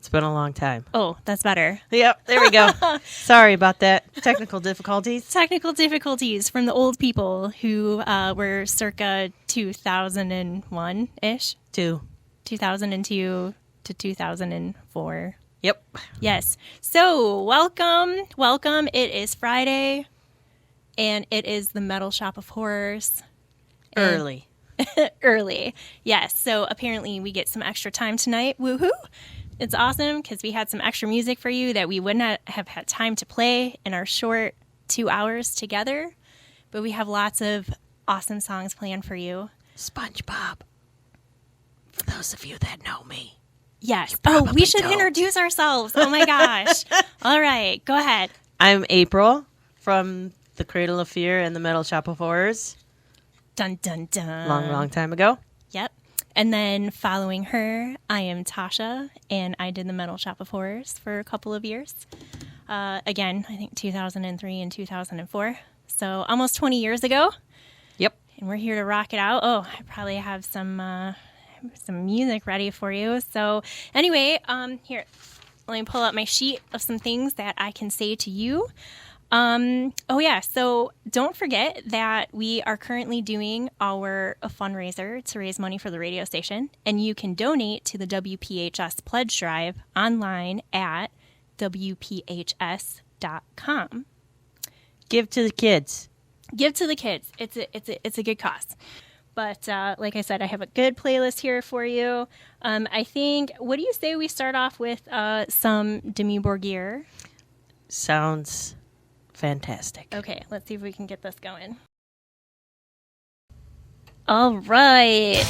It's been a long time. Oh, that's better. Yep, there we go. Sorry about that. Technical difficulties. Technical difficulties from the old people who were circa 2001-ish. 2002 to 2004. Yep. Yes. So, welcome. It is Friday, and it is the Metal Shop of Horrors. Early. Early. Yes. So, apparently we get some extra time tonight. Woohoo! It's awesome because we had some extra music for you that we would not have had time to play in our short 2 hours together. But we have lots of awesome songs planned for you. SpongeBob. For those of you that know me. Yes. Oh, we should introduce ourselves. Oh my gosh. All right. Go ahead. I'm April from The Cradle of Fear and the Metal Shop of Horrors. Dun, dun, dun. Long time ago. Yep. And then following her, I am Tasha, and I did the Metal Shop of Horrors for a couple of years. Again, I think 2003 and 2004. So almost 20 years ago. Yep. And we're here to rock it out. Oh, I probably have some music ready for you. So anyway, here, let me pull up my sheet of some things that I can say to you. So don't forget that we are currently doing a fundraiser to raise money for the radio station, and you can donate to the WPHS Pledge Drive online at WPHS.com. Give to the kids. Give to the kids. It's a good cause. But like I said, I have a good playlist here for you. I think, what do you say we start off with some Dimmu Borgir? Sounds fantastic. Okay, let's see if we can get this going. All right.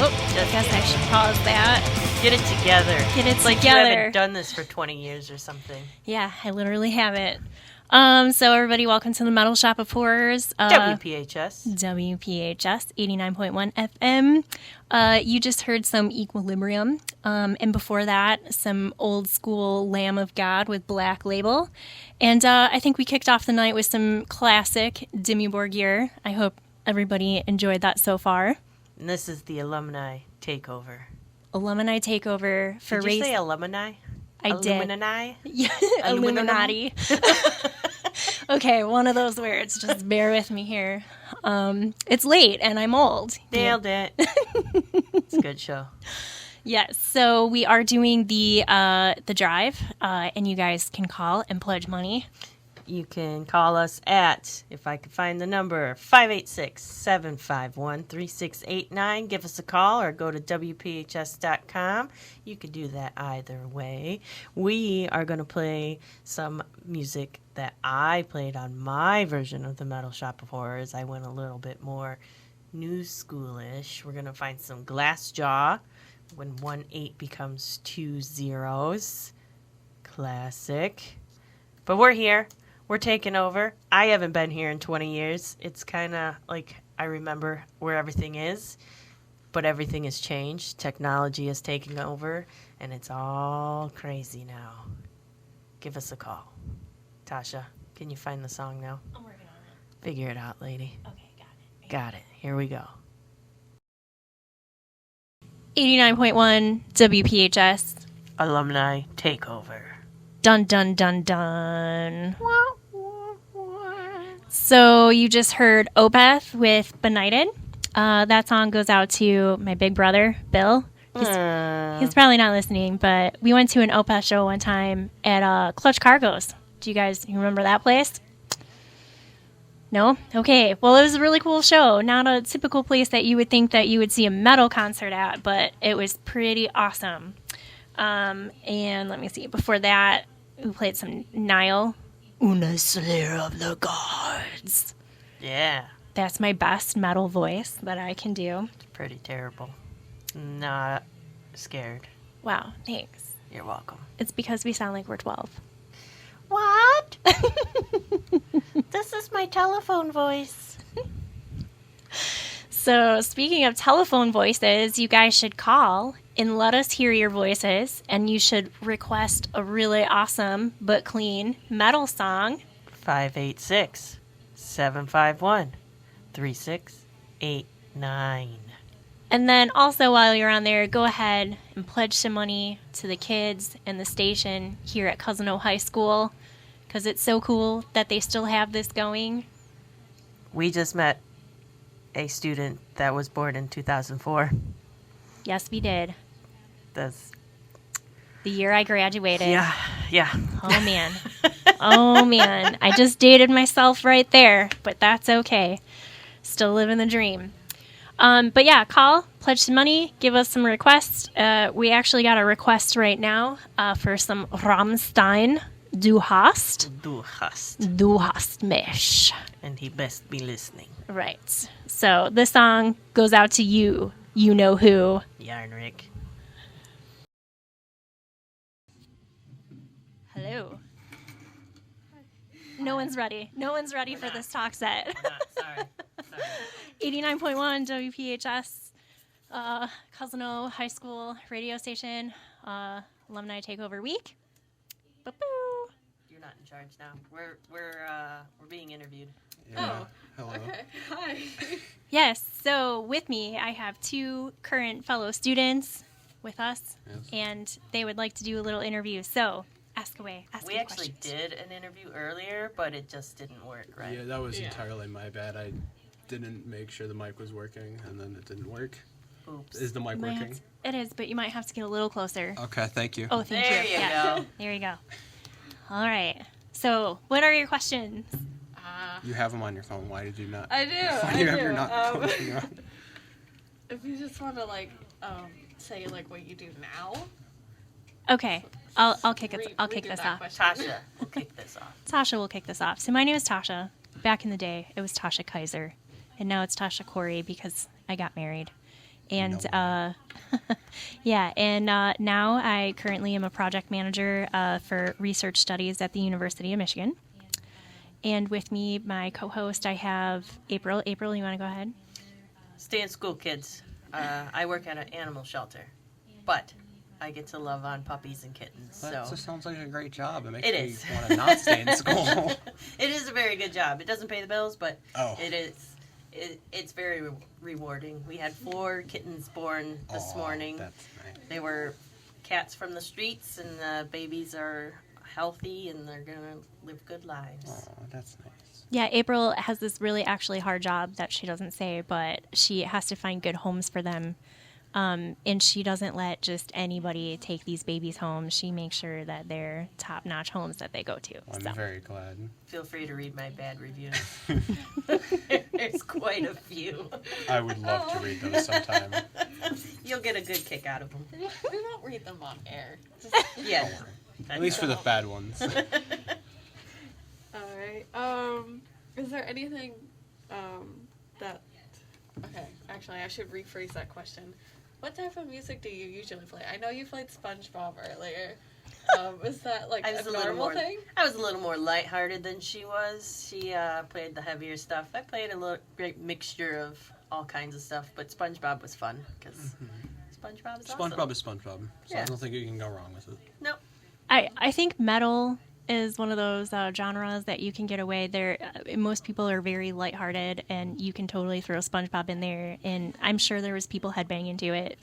Whoop, I guess I should pause that. Get it together. Get it it's like together. You haven't done this for 20 years or something. Yeah, I literally haven't. So everybody, welcome to the Metal Shop of Horrors. WPHS 89.1 FM. You just heard some Equilibrium. And before that, some old school Lamb of God with Black Label. And I think we kicked off the night with some classic Dimmu Borgir. I hope everybody enjoyed that so far. And this is the alumni takeover. Alumni takeover for Did you say alumni? I Illuminati? did. Yeah, Illuminati. Okay, one of those words. Just bear with me here. It's late and I'm old. Nailed it. It's a good show. Yes, so we are doing the drive, and you guys can call and pledge money. You can call us at, if I can find the number, 586-751-3689. Give us a call or go to WPHS.com. You could do that either way. We are going to play some music that I played on my version of the Metal Shop of Horrors. I went a little bit more new schoolish. We're going to find some Glassjaw when 1-8 becomes 2 zeros. Classic. But we're here. We're taking over. I haven't been here in 20 years. It's kind of like I remember where everything is, but everything has changed. Technology has taken over, and it's all crazy now. Give us a call. Tasha, can you find the song now? I'm working on it. Figure it out, lady. Okay, got it. Got it. Here we go. 89.1 WPHS. Alumni takeover. Dun, dun, dun, dun. So you just heard Opeth with Benighted. That song goes out to my big brother, Bill. He's probably not listening, but we went to an Opeth show one time at Clutch Cargo's. Do you guys remember that place? No? Okay. Well, it was a really cool show. Not a typical place that you would think that you would see a metal concert at, but it was pretty awesome. And let me see. Before that, we played some Nile. Una Slayer of the Gods. Yeah. That's my best metal voice that I can do. It's pretty terrible. Not scared. Wow, thanks. You're welcome. It's because we sound like we're 12. What? This is my telephone voice. So, speaking of telephone voices, you guys should call and let us hear your voices, and you should request a really awesome but clean metal song. 586-751-3689. And then also while you're on there, go ahead and pledge some money to the kids and the station here at Cousino High School because it's so cool that they still have this going. We just met a student that was born in 2004. Yes, we did. That's The year I graduated. yeah. Oh, man. Oh, man. I just dated myself right there, but that's okay. Still living the dream. But yeah, call, pledge some money, give us some requests. We actually got a request right now for some Rammstein. Du hast mich. And he best be listening. Right. So this song goes out to you. You know who. Yarn Rick. Hello. No one's ready. No one's ready for this talk set. Sorry. 89.1 WPHS, Cousino High School radio station, Alumni Takeover Week. Boo-boo. You're not in charge now. We're being interviewed. Yeah. Hello. Okay. Hi. Yes, so with me, I have two current fellow students with us, Yes. and they would like to do a little interview. So ask away. Ask We me actually questions. did an interview earlier, but it just didn't work, right? Yeah, that was Yeah. entirely my bad. I didn't make sure the mic was working, and then it didn't work. Oops. Is the mic You might have working? to- it is, but you might have to get a little closer. Okay, thank you. Oh, thank There you. you Yeah. go. There you go. All right. So, what are your questions? You have them on your phone. Why did you not? I do. Why I have do. you not pointing out? If you just want to say what you do now. Okay, I'll kick it. I'll redo kick this that off. question. Tasha will kick this off. Tasha will kick this off. So my name is Tasha. Back in the day, it was Tasha Kaiser, and now it's Tasha Corey because I got married. And No. yeah, and now I currently am a project manager for research studies at the University of Michigan. And with me, my co-host, I have April. April, you want to go ahead? Stay in school, kids. I work at an animal shelter, but I get to love on puppies and kittens. That So just sounds like a great job. It makes It me is. want to not stay in school. it is a very good job. It doesn't pay the bills, but Oh. it is. It's very rewarding. We had 4 kittens born this Aw, morning. That's nice. They were cats from the streets, and the babies are healthy, and they're gonna live good lives. Oh, that's nice. Yeah, April has this really actually hard job that she doesn't say, but she has to find good homes for them. And she doesn't let just anybody take these babies home. She makes sure that they're top-notch homes that they go to. I'm So. very glad. Feel free to read my bad reviews. There's quite a few. I would love to read those sometime. You'll get a good kick out of them. We won't read them on air. Yeah. At least for the bad ones. All right. Is there anything that? Okay. Actually, I should rephrase that question. What type of music do you usually play? I know you played SpongeBob earlier. Is that like I was a a little normal more. thing? I was a little more lighthearted than she was. She played the heavier stuff. I played a little great mixture of all kinds of stuff, but SpongeBob was fun because SpongeBob is awesome. SpongeBob is SpongeBob, so Yeah. I don't think you can go wrong with it. Nope. I think metal is one of those genres that you can get away there. Most people are very lighthearted, and you can totally throw SpongeBob in there. And I'm sure there was people headbanging to it.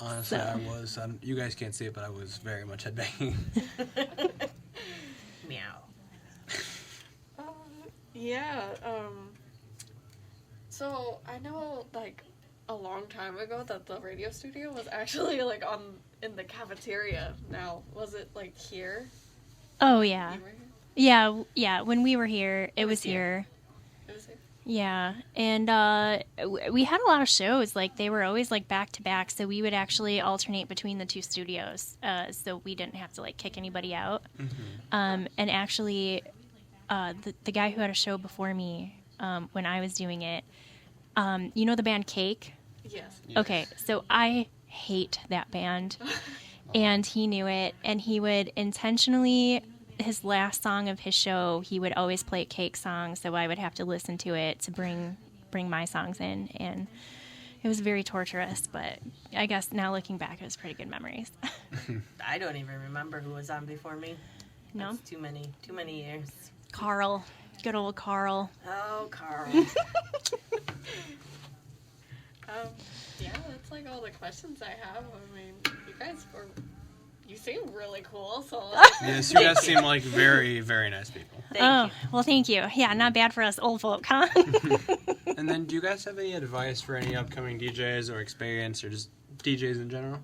Honestly, So. I was. You guys can't see it, but I was very much headbanging. Meow. Yeah. So I know like a long time ago that the radio studio was actually like in the cafeteria. Now, was it like here? Oh yeah, You were here? yeah. When we were here, it was here. It was here. Yeah, and we had a lot of shows. Like they were always like back to back, so we would actually alternate between the two studios, so we didn't have to like kick anybody out. And actually, the guy who had a show before me, when I was doing it, you know the band Cake? Yes. Okay, so I hate that band, and he knew it, and he would intentionally. His last song of his show, he would always play a Cake song, so I would have to listen to it to bring my songs in, and it was very torturous. But I guess now looking back, it was pretty good memories. I don't even remember who was on before me. No, That's too many years. Carl, good old Carl. Oh, Carl. Yeah, that's like all the questions I have. I mean, you seem really cool, so like, Yes, you guys seem like very, very nice people. Thank you. Well, thank you. Yeah, not bad for us old folk, huh? And then, do you guys have any advice for any upcoming DJs or experience or just DJs in general?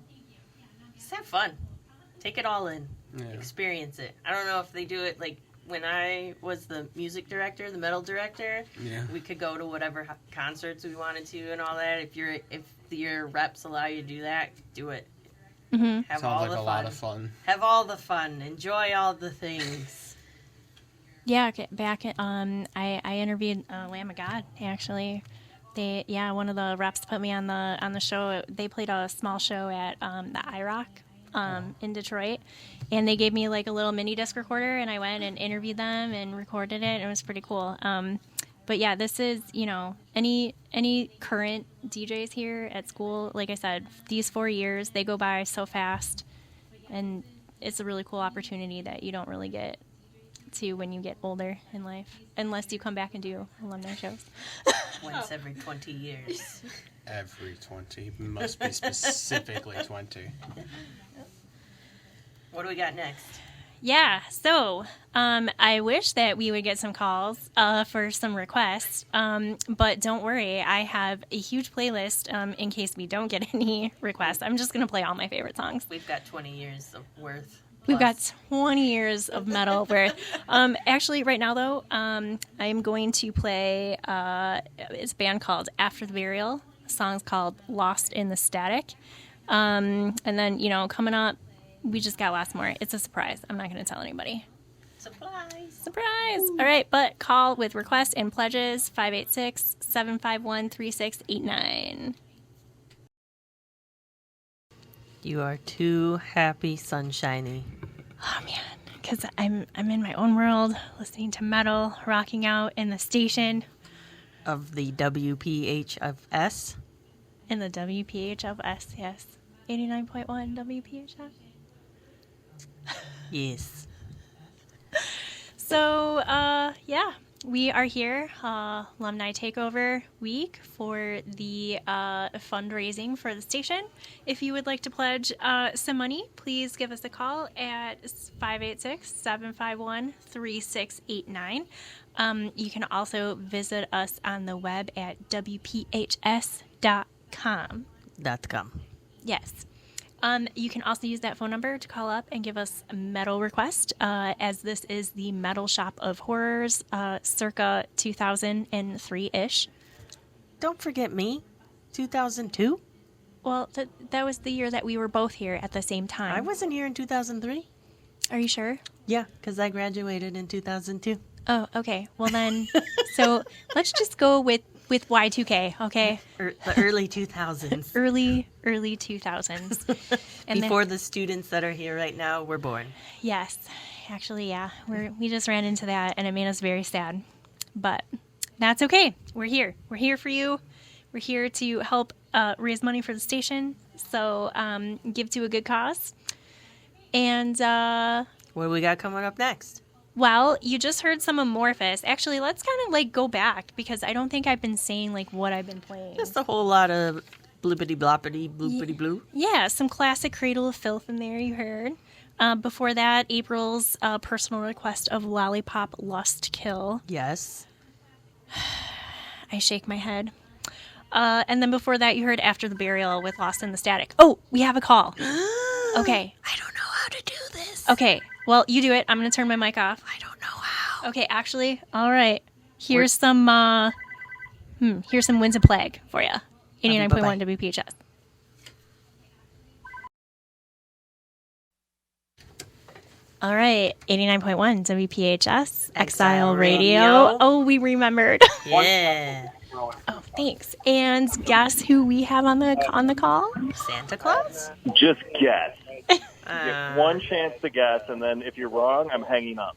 Just have fun. Take it all in. Yeah. Experience it. I don't know if they do it like when I was the music director, the metal director. Yeah. We could go to whatever concerts we wanted to and all that. If your reps allow you to do that, do it. Mm-hmm. Have Sounds all like the a fun. lot of fun. Have all the fun. Enjoy all the things. Yeah, back at, I interviewed Lamb of God, actually. One of the reps put me on the show. They played a small show at the IROC in Detroit, and they gave me like a little mini disc recorder, and I went and interviewed them and recorded it. It was pretty cool. But yeah, this is, any current DJs here at school, like I said, these 4 years, they go by so fast, and it's a really cool opportunity that you don't really get to when you get older in life, unless you come back and do alumni shows. Once every 20 years. Every 20. Must be specifically 20. What do we got next? Yeah, so I wish that we would get some calls for some requests, but don't worry, I have a huge playlist in case we don't get any requests. I'm just going to play all my favorite songs. We've got 20 years of worth. We've got plus. 20 years of metal worth. Actually, right now, though, I'm going to play it's a band called After the Burial. The song's called Lost in the Static. And then, coming up, we just got lots more. It's a surprise. I'm not going to tell anybody. Surprise! All right, but call with requests and pledges, 586-751-3689. You are too happy, sunshiny. Oh, man, because I'm in my own world, listening to metal, rocking out in the station. Of the WPHFS. In the WPHFS, yes. 89.1 WPHF. Yes. So, we are here, Alumni Takeover Week, for the fundraising for the station. If you would like to pledge some money, please give us a call at 586-751-3689. You can also visit us on the web at WPHS.com. .com. Yes. You can also use that phone number to call up and give us a metal request, as this is the Metal Shop of Horrors, circa 2003-ish. Don't forget me. 2002? Well, that was the year that we were both here at the same time. I wasn't here in 2003. Are you sure? Yeah, because I graduated in 2002. Oh, okay. Well then, so let's just go with Y2K, okay? The early 2000s. Early 2000s. And Before the students that are here right now were born. Yes, actually, yeah. We just ran into that, and it made us very sad. But that's okay. We're here. We're here for you. We're here to help raise money for the station. So give to a good cause. And What do we got coming up next? well, you just heard some Amorphous. Actually, let's kind of like go back, because I don't think I've been saying like what I've been playing. Just a whole lot of blippity bloppity bloopity blue. Yeah, some classic Cradle of Filth in there, you heard. Before that, April's personal request of Lollipop Lust Kill. Yes. I shake my head. And then before that, you heard After the Burial with Lost in the Static. Oh, we have a call. Okay. I don't know how to do this. Okay. Well, you do it. I'm going to turn my mic off. I don't know how. Okay, actually, all right. Here's some Winds of Plague for you. 89.1 WPHS. All right, 89.1 WPHS, Exile Radio. Oh, we remembered. Yeah. Oh, thanks. And guess who we have on the call? Santa Claus? Just guess. You get one chance to guess, and then if you're wrong, I'm hanging up.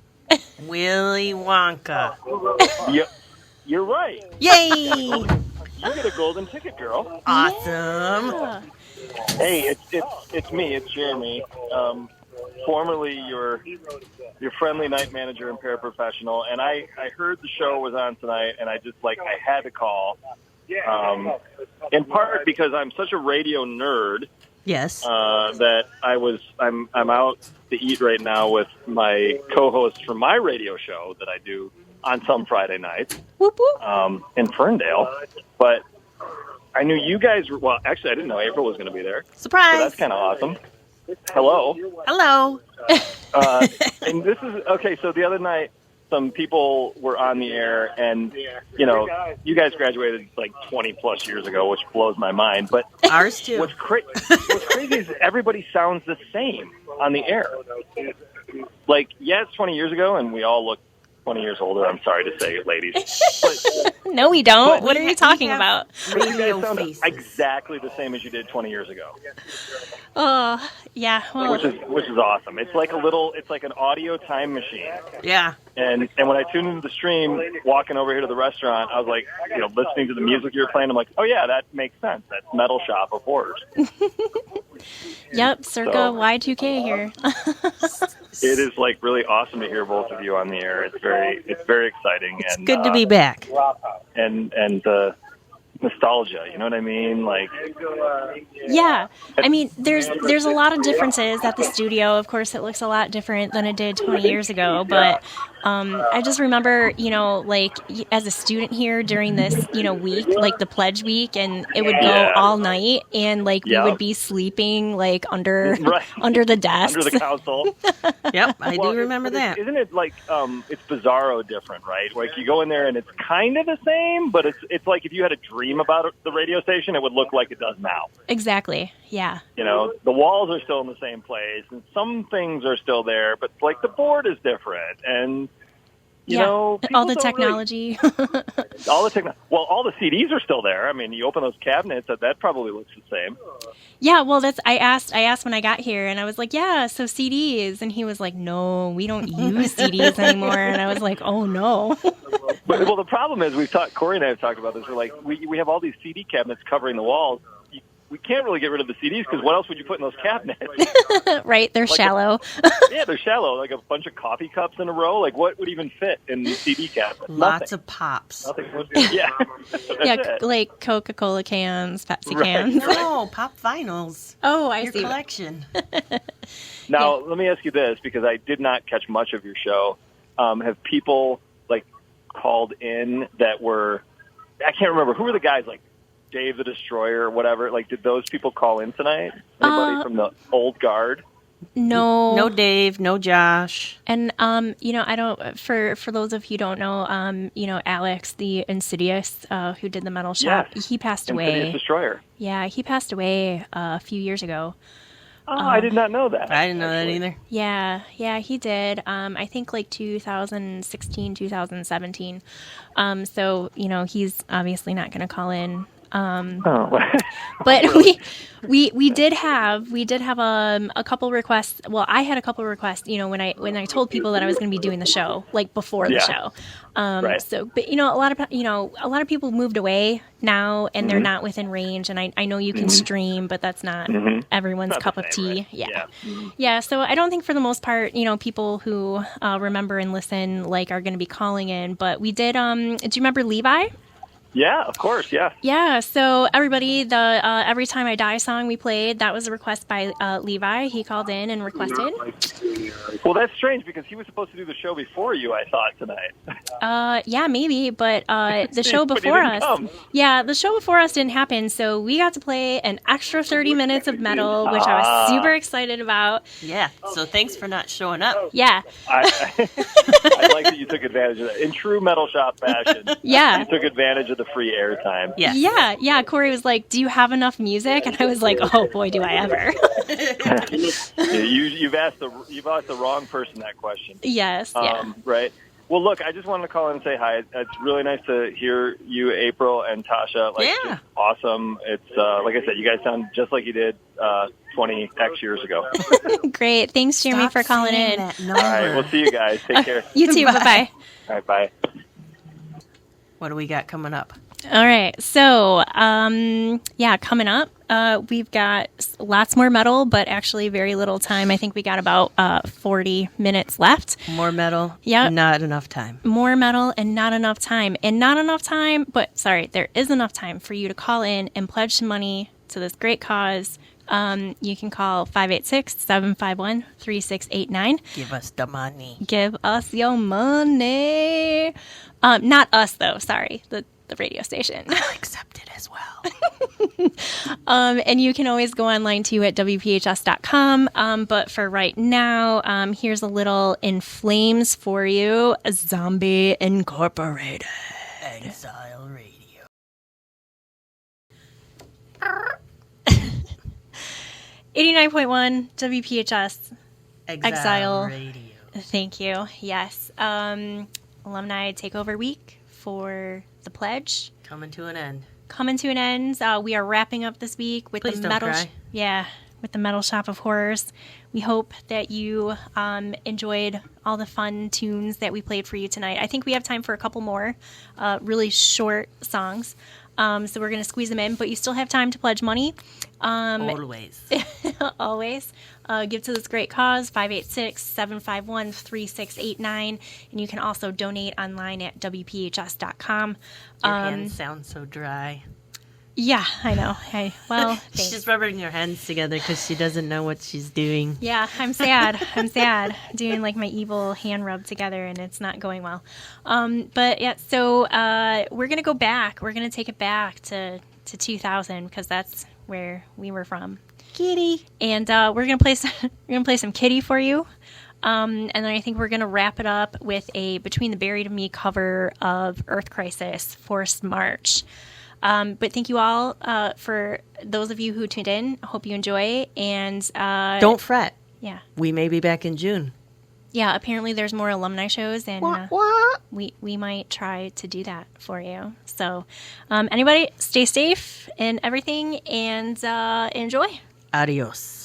Willy Wonka. Yep, you're right. Yay! You get a golden ticket, girl. Awesome. Yeah. Hey, it's me. It's Jeremy. Formerly your friendly night manager and paraprofessional, and I heard the show was on tonight, and I had to call. In part because I'm such a radio nerd Yes. that I'm out to eat right now with my co-host from my radio show that I do on some Friday nights Whoop whoop. in Ferndale. But I knew you guys were, well, actually I didn't know April was going to be there. So Surprise. that's kind of awesome. Hello. Hello. And this is, okay, so the other night some people were on the air and, you know, you guys graduated like 20 plus years ago, which blows my mind. But Ours too. what's crazy is everybody sounds the same on the air. Like, yeah, it's 20 years ago, and we all look 20 years older. I'm sorry to say, ladies. But No, we don't. But What are you talking about? you Radio guys sound faces. exactly the same as you did 20 years ago, Oh, yeah. Well, which is awesome. It's like an audio time machine. Yeah. And when I tuned into the stream, walking over here to the restaurant, I was like, you know, listening to the music you were playing, I'm like, oh yeah, that makes sense. That's Metal Shop of Horrors. yep, circa So- Y2K here. It is like really awesome to hear both of you on the air. It's very exciting. It's and good to be back. and nostalgia. You know what I mean? Like, Yeah, I mean, there's a lot of differences at the studio. Of course, it looks a lot different than it did 20 years ago. But I just remember, you know, like as a student here during this, you know, week, like the pledge week, and it would go Yeah. all night, and like we Yeah. would be sleeping like under Right. under the desks. under the console. Yep, I Well, do remember that. Isn't it like it's bizarro different, right? Like you go in there and it's kind of the same, but it's like if you had a dream about the radio station, it would look like it does now. Exactly. Yeah. You know, the walls are still in the same place, and some things are still there, but like the board is different, and you know, people all the don't technology. Well, all the CDs are still there. I mean, you open those cabinets, that probably looks the same. Yeah, well, I asked when I got here, and I was like, yeah, so CDs, and he was like, no, we don't use CDs anymore, and I was like, oh no. But, well, the problem is Corey and I have talked about this. We're like, we have all these CD cabinets covering the walls. We can't really get rid of the CDs because what else would you put in those cabinets? Right, they're shallow. Yeah, they're shallow, like a bunch of coffee cups in a row. Like, what would even fit in the CD cabinet? Lots of pops. Nothing. Yeah, that's Yeah, it. like Coca-Cola cans, Pepsi Right. cans. No, pop vinyls. Oh, I Your see. collection. Now, let me ask you this, because I did not catch much of your show. Have people, like, called in that were, I can't remember, who were the guys, like, Dave the Destroyer or whatever? Like, did those people call in tonight? Anybody from the old guard? No. No Dave, no Josh. And you know, I don't. For those of you who don't know, you know, Alex, the Insidious, who did the Metal Shop, Yes. he passed Insidious away. Destroyer. Yeah, he passed away a few years ago. Oh, I did not know that. I didn't know that actually. either. Yeah, he did. I think like 2016, 2017. So you know, he's obviously not going to call in. Oh. But we did have a couple requests. Well, I had a couple requests, you know, when I told people that I was going to be doing the show, like before the Yeah. show. Right. So, but you know, a lot of people moved away now, and they're not within range. And I know you can stream, but that's not everyone's Not the cup of same, tea. right? Yeah. Yeah. Yeah. So I don't think for the most part, you know, people who remember and listen like are going to be calling in. But we did. Do you remember Levi? Yeah, of course, yeah. Yeah, so everybody, the Every Time I Die song we played, that was a request by Levi. He called in and requested. Well, that's strange because he was supposed to do the show before you, I thought, tonight. Yeah, maybe, but the show But he before didn't us, come. yeah, the show before us didn't happen, so we got to play an extra 30 minutes of metal, which I was super excited about. Yeah, so thanks for not showing up. Yeah, I like that you took advantage of that. In true Metal Shop fashion, yeah. you took advantage of the free airtime. Yes. Yeah. Corey was like, "Do you have enough music?" And I was like, "Oh boy, do I ever!" You've asked the wrong person that question. Yes, yeah. Right. Well, look, I just wanted to call in and say hi. It's really nice to hear you, April, and Tasha. Like, Yeah. just awesome. It's like I said, you guys sound just like you did 20x years ago. Great. Thanks, Jeremy, Stop for calling saying in. that All right, number. we'll see you guys. Take care. You too. Bye bye. All right, bye. What do we got coming up? All right. So, yeah, coming up, We've got lots more metal, but actually very little time. I think we got about 40 minutes left. More metal. Yep. Not enough time. More metal and not enough time. And not enough time, but sorry, there is enough time for you to call in and pledge some money to this great cause. You can call 586-751-3689. Give us the money. Give us your money. Not us, though. Sorry. The radio station. I'll accept it as well. And you can always go online too at WPHS.com. But for right now, here's a little In Flames for you. Zombie Incorporated. Exile Radio. 89.1 WPHS. Exile. Radio. Thank you. Yes. Alumni Takeover Week for the pledge. Coming to an end. Coming to an end. We are wrapping up this week with Please the don't metal. cry. With the Metal Shop of Horrors. We hope that you enjoyed all the fun tunes that we played for you tonight. I think we have time for a couple more really short songs. So we're going to squeeze them in, but you still have time to pledge money. Always. Always. Give to this great cause, 586-751-3689. And you can also donate online at WPHS.com. Your hands sound so dry. Yeah, I know. Well, She's thanks. rubbing her hands together because she doesn't know what she's doing. Yeah, I'm sad. I'm sad. Doing like my evil hand rub together, and it's not going well. But yeah, so we're gonna go back. We're gonna take it back to 2000 because that's where we were from. Kitty. And we're gonna play some Kitty for you. And then I think we're gonna wrap it up with a Between the Buried and Me cover of Earth Crisis, Forced March. But thank you all for those of you who tuned in. I hope you enjoy. And Don't fret. Yeah. We may be back in June. Yeah, apparently there's more alumni shows, and we might try to do that for you. So anybody, stay safe and everything, and enjoy. Adios.